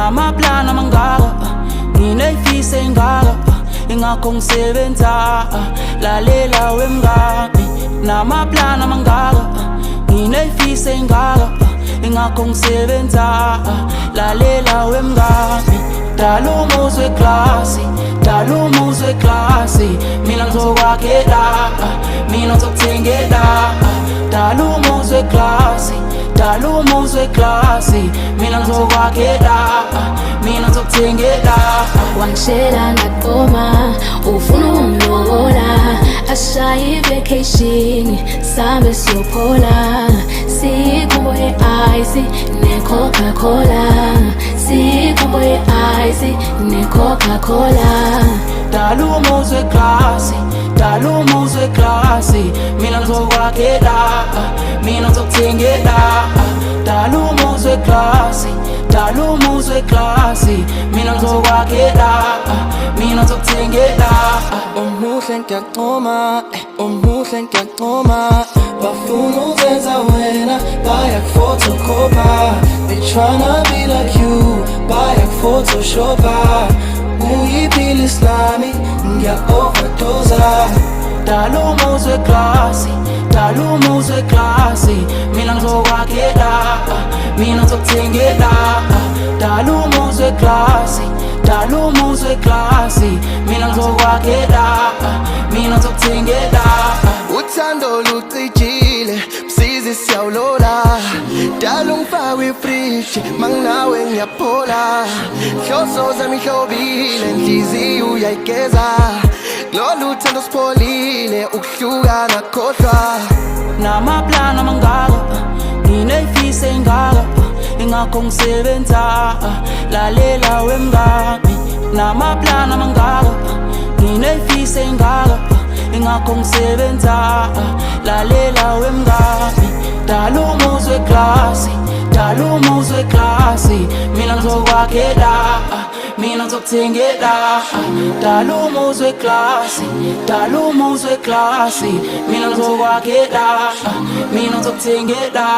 namaplana mangaka nginey'fiso ey'ngaka ingakho ngisebenza lalela wemngani namaplana mangaka nginey'fiso ey'ngaka ingakho ngisebenza lalela wemngani dala umuzi weklasi dala umuzi weklasi mina ngizokwakhela mina ngizokuthengela dala umuzi weklasi dala umuzi weklasi mina ngizokwakhela mina ngizokuthengela wangishela ngaqoma ufuna ukungilobola ashaye ivacation sambe siyophola sikhumbo ye-ice ne-Coca-Cola sikhumbo ye-ice ne-Coca-Cola dala umuzi weklasi dala umuzi weklasi mina ngizokwakhela mina ngizokuthengela dala umuzi weklasi dala umuzi weklasi mina ngizokwakhela mina ngizokuthengela umuhle ngiyancoma umuhle ngiyancoma bafuna uzenza wena bayakufotokopa they tryna be like you bayakufotoshopa uyiphila islami ngiya-overdosa dala umuzi weklasi dala umuzi weklasi mina ngizokwakhela mina ngizokuthengela dala umuzi weklasi dala umuzi weklasi mina ngizokwakhela mina ngizokuthengela uthando lucijile msizi siyawulola dala ungifakwe ifriji manginawe ngiyaphola hloso zami hlobile nhliziyo uyayigeza lolu thando sipholile ukuhluka nakhohlwa namaplana mangaka nginey'fiso ey'ngaka ingakho ngisebenza lalela wemngani namaplana mangaka nginey'fiso ey'ngaka ingakho ngisebenza lalela wemngani dala umuzi weklasi dala umuzi weklasi mina ngizokwakhela mina ngizokuthengela dala umuzi weklasi dala umuzi weklasi mina ngizokwakhela mina ngizokuthengela